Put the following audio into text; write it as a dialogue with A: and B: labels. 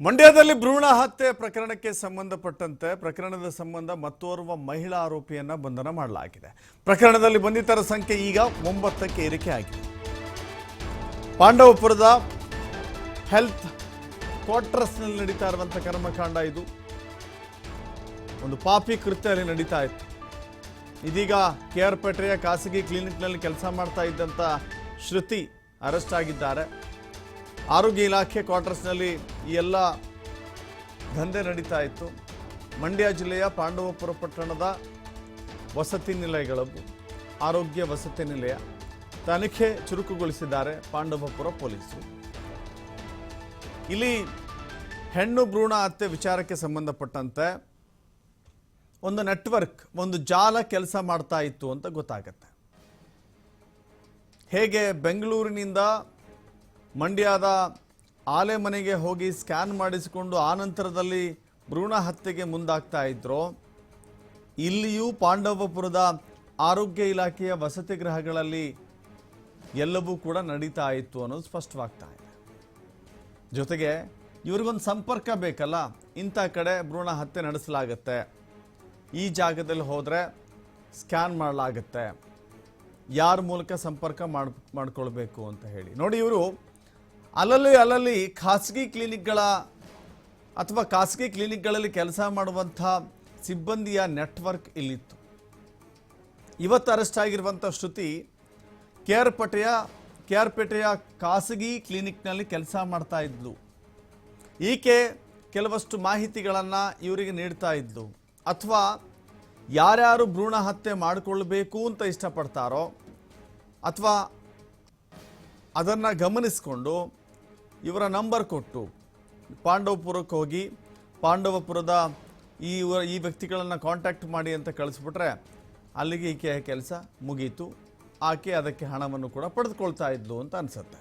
A: ಮಂಡ್ಯದಲ್ಲಿ ಭ್ರೂಣ ಹತ್ಯೆ ಪ್ರಕರಣಕ್ಕೆ ಸಂಬಂಧಪಟ್ಟಂತೆ ಪ್ರಕರಣದ ಸಂಬಂಧ ಮತ್ತೋರ್ವ ಮಹಿಳಾ ಆರೋಪಿಯನ್ನ ಬಂಧನ ಮಾಡಲಾಗಿದೆ. ಪ್ರಕರಣದಲ್ಲಿ ಬಂಧಿತರ ಸಂಖ್ಯೆ ಈಗ 9ಕ್ಕೆ ಏರಿಕೆ ಆಗಿದೆ. ಪಾಂಡವಪುರದ ಹೆಲ್ತ್ ಕ್ವಾರ್ಟರ್ಸ್ನಲ್ಲಿ ನಡೀತಾ ಇರುವಂತಹ ಕರ್ಮಕಾಂಡ ಇದು. ಒಂದು ಪಾಪಿ ಕೃತ್ಯ ಅಲ್ಲಿ ನಡೀತಾ ಇತ್ತು. ಇದೀಗ ಕೆಆರ್ಪೇಟೆಯ ಖಾಸಗಿ ಕ್ಲಿನಿಕ್ನಲ್ಲಿ ಕೆಲಸ ಮಾಡ್ತಾ ಇದ್ದಂಥ ಶ್ರುತಿ ಅರೆಸ್ಟ್ ಆಗಿದ್ದಾರೆ. ಆರೋಗ್ಯ ಇಲಾಖೆ ಕ್ವಾರ್ಟರ್ಸ್ನಲ್ಲಿ ಈ ಎಲ್ಲ ದಂಧೆ ನಡೀತಾ ಇತ್ತು. ಮಂಡ್ಯ ಜಿಲ್ಲೆಯ ಪಾಂಡವಪುರ ಪಟ್ಟಣದ ವಸತಿ ನಿಲಯಗಳು ಆರೋಗ್ಯ ವಸತಿ ನಿಲಯ ತನಿಖೆ ಚುರುಕುಗೊಳಿಸಿದ್ದಾರೆ ಪಾಂಡವಪುರ ಪೊಲೀಸರು. ಇಲ್ಲಿ ಹೆಣ್ಣು ಭ್ರೂಣ ಹತ್ಯೆ ವಿಚಾರಕ್ಕೆ ಸಂಬಂಧಪಟ್ಟಂತೆ ಒಂದು ನೆಟ್ವರ್ಕ್, ಒಂದು ಜಾಲ ಕೆಲಸ ಮಾಡ್ತಾ ಇತ್ತು ಅಂತ ಗೊತ್ತಾಗತ್ತೆ. ಹೇಗೆ ಬೆಂಗಳೂರಿನಿಂದ ಮಂಡ್ಯದ ಆಲೆಮನೆಗೆ ಹೋಗಿ ಸ್ಕ್ಯಾನ್ ಮಾಡಿಸಿಕೊಂಡು ಆನಂತರದಲ್ಲಿ ಭ್ರೂಣ ಹತ್ಯೆಗೆ ಮುಂದಾಗ್ತಾ ಇದ್ರು, ಇಲ್ಲಿಯೂ ಪಾಂಡವಪುರದ ಆರೋಗ್ಯ ಇಲಾಖೆಯ ವಸತಿ ಗೃಹಗಳಲ್ಲಿ ಎಲ್ಲವೂ ಕೂಡ ನಡೀತಾ ಇತ್ತು ಅನ್ನೋದು ಸ್ಪಷ್ಟವಾಗ್ತಾ ಇದೆ. ಜೊತೆಗೆ ಇವ್ರಿಗೊಂದು ಸಂಪರ್ಕ ಬೇಕಲ್ಲ, ಇಂಥ ಕಡೆ ಭ್ರೂಣ ಹತ್ಯೆ ನಡೆಸಲಾಗತ್ತೆ, ಈ ಜಾಗದಲ್ಲಿ ಹೋದರೆ ಸ್ಕ್ಯಾನ್ ಮಾಡಲಾಗತ್ತೆ, ಯಾರ ಮೂಲಕ ಸಂಪರ್ಕ ಮಾಡ್ಕೊಳ್ಬೇಕು ಅಂತ ಹೇಳಿ ನೋಡಿ. ಇವರು ಅಲ್ಲಲ್ಲಿ ಖಾಸಗಿ ಕ್ಲಿನಿಕ್ಗಳ ಅಥವಾ ಖಾಸಗಿ ಕ್ಲಿನಿಕ್ಗಳಲ್ಲಿ ಕೆಲಸ ಮಾಡುವಂಥ ಸಿಬ್ಬಂದಿಯ ನೆಟ್ವರ್ಕ್ ಇಲ್ಲಿತ್ತು. ಇವತ್ತು ಅರೆಸ್ಟ್ ಆಗಿರುವಂಥ ಶ್ರುತಿ ಕೆಆರ್ಪೇಟೆಯ ಖಾಸಗಿ ಕ್ಲಿನಿಕ್ನಲ್ಲಿ ಕೆಲಸ ಮಾಡ್ತಾ ಇದ್ಲು. ಈಕೆ ಕೆಲವಷ್ಟು ಮಾಹಿತಿಗಳನ್ನು ಇವರಿಗೆ ನೀಡ್ತಾ ಇದ್ಲು. ಅಥವಾ ಯಾರ್ಯಾರು ಭ್ರೂಣ ಹತ್ಯೆ ಮಾಡಿಕೊಳ್ಬೇಕು ಅಂತ ಇಷ್ಟಪಡ್ತಾರೋ ಅಥವಾ ಅದನ್ನು ಗಮನಿಸಿಕೊಂಡು ಇವರ ನಂಬರ್ ಕೊಟ್ಟು ಪಾಂಡವಪುರಕ್ಕೆ ಹೋಗಿ ಪಾಂಡವಪುರದ ಈ ವ್ಯಕ್ತಿಗಳನ್ನು ಕಾಂಟ್ಯಾಕ್ಟ್ ಮಾಡಿ ಅಂತ ಕಳಿಸ್ಬಿಟ್ರೆ ಅಲ್ಲಿಗೆ ಈಕೆಯ ಕೆಲಸ ಮುಗೀತು. ಆಕೆ ಅದಕ್ಕೆ ಹಣವನ್ನು ಕೂಡ ಪಡೆದುಕೊಳ್ತಾ ಇದ್ಲು ಅಂತ ಅನಿಸುತ್ತೆ.